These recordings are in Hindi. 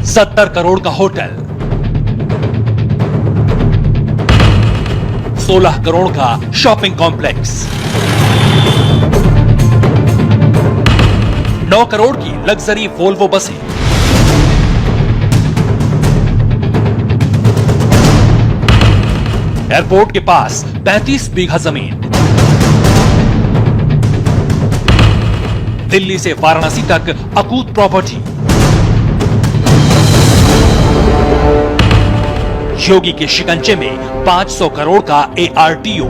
70 करोड़ का होटल, 16 करोड़ का शॉपिंग कॉम्प्लेक्स, 9 करोड़ की लग्जरी वोल्वो बसें, एयरपोर्ट के पास 35 बीघा जमीन, दिल्ली से वाराणसी तक अकूत प्रॉपर्टी, योगी के शिकंजे में 500 करोड़ का ARTO,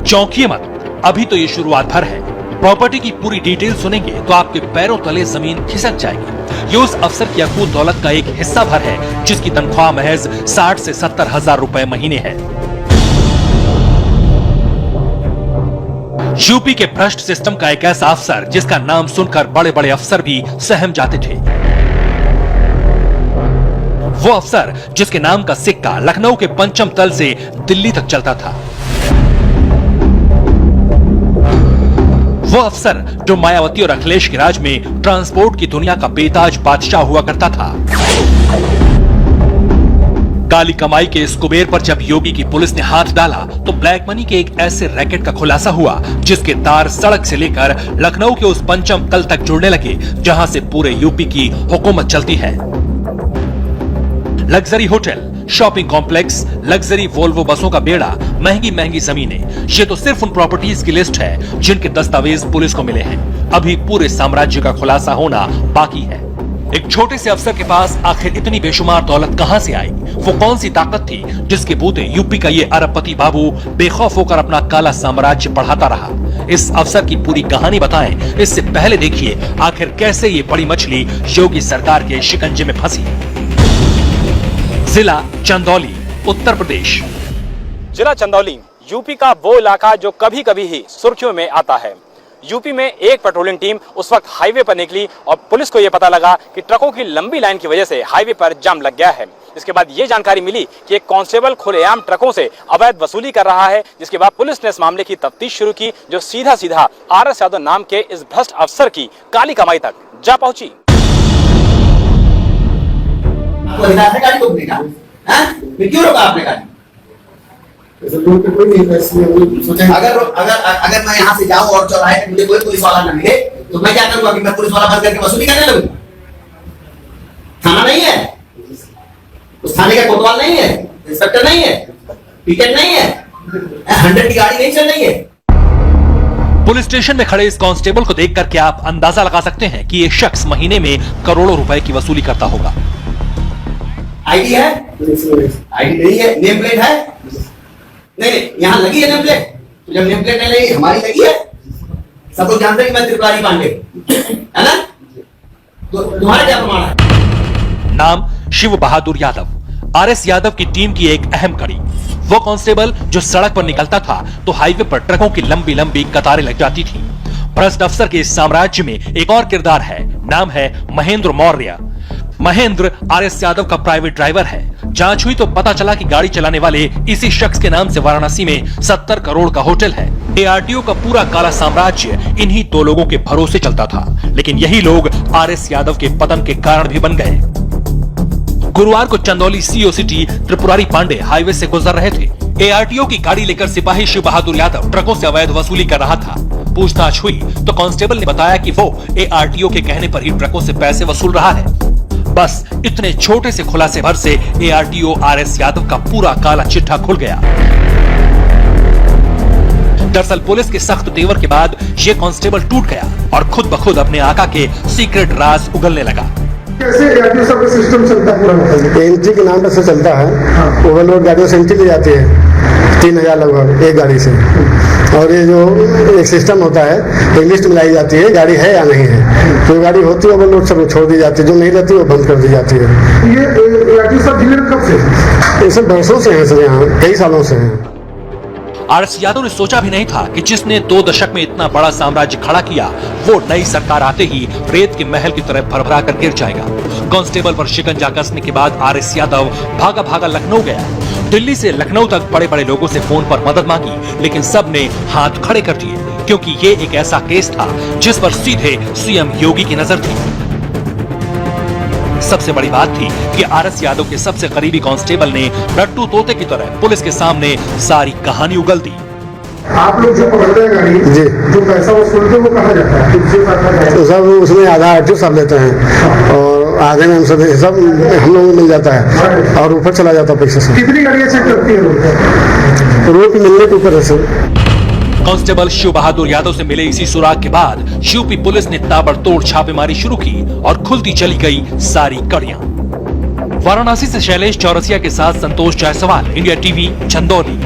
चौंकिए मत, अभी तो ये शुरुआत भर है। प्रॉपर्टी की पूरी डिटेल सुनेंगे तो आपके पैरों तले जमीन खिसक जाएगी। ये उस अफसर की अकूत दौलत का एक हिस्सा भर है जिसकी तनख्वाह महज 60 से 70 हजार रुपए महीने है। यूपी के भ्रष्ट सिस्टम का एक ऐसा अफसर जिसका नाम सुनकर बड़े बड़े अफसर भी सहम जाते थे। वो अफसर जिसके नाम का सिक्का लखनऊ के पंचम तल से दिल्ली तक चलता था। वो अफसर जो मायावती और अखिलेश के राज में ट्रांसपोर्ट की दुनिया का बेताज बादशाह हुआ करता था। काली कमाई के इस कुबेर पर जब योगी की पुलिस ने हाथ डाला तो ब्लैक मनी के एक ऐसे रैकेट का खुलासा हुआ जिसके तार सड़क से लेकर लखनऊ के उस पंचम तल तक जुड़ने लगे जहां से पूरे यूपी की हुकूमत चलती है। Luxury hotel, shopping complex, luxury Volvo बसों का बेड़ा, महंगी महंगी जमीनें, ये तो सिर्फ उन प्रॉपर्टीज की लिस्ट है जिनके दस्तावेज पुलिस को मिले हैं। अभी पूरे साम्राज्य का खुलासा होना बाकी है। एक छोटे से अफसर के पास आखिर इतनी बेशुमार दौलत कहां से आई? वो कौन सी ताकत थी जिसके बूते यूपी का ये अरबपति बाबू बेखौफ होकर अपना काला साम्राज्य बढ़ाता रहा? इस अफसर की पूरी कहानी बताएं, इससे पहले देखिए आखिर कैसे ये बड़ी मछली योगी सरकार के शिकंजे में फंसी। जिला चंदौली, उत्तर प्रदेश। जिला चंदौली यूपी का वो इलाका जो कभी कभी ही सुर्खियों में आता है। यूपी में एक पेट्रोलिंग टीम उस वक्त हाईवे पर निकली और पुलिस को यह पता लगा कि ट्रकों की लंबी लाइन की वजह से हाईवे पर जाम लग गया है। इसके बाद ये जानकारी मिली कि एक कांस्टेबल खुलेआम ट्रकों से अवैध वसूली कर रहा है, जिसके बाद पुलिस ने इस मामले की तफ्तीश शुरू की जो सीधा सीधा RS यादव नाम के इस भ्रष्ट अफसर की काली कमाई तक जा पहुंची। क्यों रोका आपने गाड़ी? अगर मैं यहाँ से जाऊँ और चौराहे पे मुझे कोई पुलिस वाला न मिले तो मैं क्या करूँगा कि मैं पुलिस वाला बंद करके वसूली करने लगूँ? थाना नहीं है, उस थाने का कोतवाल नहीं है, इंस्पेक्टर नहीं है, टिकट नहीं है, 100 की गाड़ी नहीं चल रही है। पुलिस स्टेशन में खड़े इस कांस्टेबल को देख करके आप अंदाजा लगा सकते हैं कि ये शख्स महीने में करोड़ों रुपए की वसूली करता होगा। आईडी है? आईडी नहीं है। नेम प्लेट है? नहीं, यहाँ लगी है नेम प्लेट। तो जब नेम प्लेट नहीं लगी, हमारी लगी है। सब लोग जानते हैं कि मैं त्रिपुरारी पांडे, है ना? तो तुम्हारा क्या प्रमाण है? नाम शिव बहादुर यादव, RS यादव की टीम की एक अहम कड़ी। वो कांस्टेबल जो सड़क पर निकलता था तो हाईवे पर ट्रकों की लंबी लंबी कतारें लग जाती थी। भ्रष्ट अफसर के इस साम्राज्य में एक और किरदार है, नाम है महेंद्र मौर्य। महेंद्र RS यादव का प्राइवेट ड्राइवर है। जांच हुई तो पता चला कि गाड़ी चलाने वाले इसी शख्स के नाम से वाराणसी में 70 करोड़ का होटल है। ARTO का पूरा काला साम्राज्य इन्हीं 2 लोगों के भरोसे चलता था, लेकिन यही लोग RS यादव के पतन के कारण भी बन गए। गुरुवार को Chandauli CO city Tripurari Pandey highway से गुजर रहे थे। ARTO की गाड़ी लेकर सिपाही शिव बहादुर यादव ट्रकों से अवैध वसूली कर रहा था। पूछताछ हुई तो कांस्टेबल ने बताया कि वो ARTO के कहने पर ही ट्रकों से पैसे वसूल रहा है। बस इतने छोटे से खुलासे भर से ARTO RS यादव का पूरा काला चिट्ठा खुल गया। दरअसल पुलिस के सख्त तेवर के बाद ये कांस्टेबल टूट गया और खुद ब खुद अपने आका के सीक्रेट राज उगलने लगा। कैसे ARTO सब सिस्टम चलता है? एंट्री के नाम से चलता है। ओवरलोड गाड़ियों से एंट्री ली जाती है 3000 लगभग एक गाड़ी से, और ये जो एक सिस्टम होता है एक लिस्ट मिलाई जाती है गाड़ी है या नहीं है। जो गाड़ी होती है ओवरलोड सब छोड़ दी जाती है, जो नहीं रहती वो बंद कर दी जाती है। ये ARTO सब जिले में कब से? ये सब वर्षों से हैं सर, यहाँ कई सालों से हैं। आरएस यादव ने सोचा भी नहीं था कि जिसने 2 दशक में इतना बड़ा साम्राज्य खड़ा किया वो नई सरकार आते ही रेत के महल की तरह भरभरा कर गिर जाएगा। कांस्टेबल पर शिकंजा कसने के बाद आरएस यादव भागा भागा लखनऊ गया। दिल्ली से लखनऊ तक बड़े बड़े लोगों से फोन पर मदद मांगी, लेकिन सब ने हाथ खड़े कर दिए, क्योंकि ये एक ऐसा केस था जिस पर सीधे सीएम योगी की नजर थी। सबसे बड़ी बात थी कि आरएस यादव के सबसे करीबी कांस्टेबल ने रट्टू तोते की तरह पुलिस के सामने सारी कहानी उगल दी। आप लोग जो पकड़ते हैं गाड़ी जी। जो पैसा वसूलते हैं वो कहाँ जाता है? किससे पैसा जाता है? तो सब उसमें आधा आरटीओ साहब लेते हैं और आधे में सब हम लोगों को मिल जाता है और ऊपर चला जाता है पैसे से। कितनी गाड़ियाँ चेक करती है रोड पर? रोड पे मिलने के ऊपर है सर। कांस्टेबल शिव बहादुर यादव से मिले इसी सुराग के बाद यूपी पुलिस ने ताबड़तोड़ छापेमारी शुरू की और खुलती चली गई सारी कड़ियां। वाराणसी से शैलेश चौरसिया के साथ संतोष जायसवाल, इंडिया टीवी, चंदौली।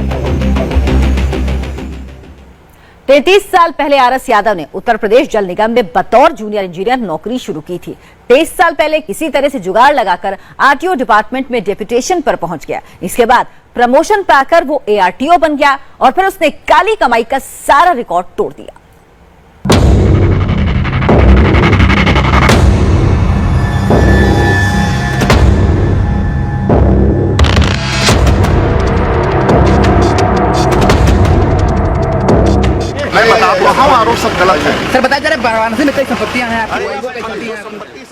33 साल पहले आरएस यादव ने उत्तर प्रदेश जल निगम में बतौर जूनियर इंजीनियर नौकरी शुरू की थी। 23 साल पहले किसी तरह से जुगाड़ लगाकर आरटीओ डिपार्टमेंट में डेप्यूटेशन पर पहुंच गया। इसके बाद प्रमोशन पाकर वो एआरटीओ बन गया और फिर उसने काली कमाई का सारा रिकॉर्ड तोड़ दिया। मैं बता रहा हूँ आरोप सब गलत है। सर बताया जा रहा है वाराणसी में कई संपत्तियां हैं आपकी।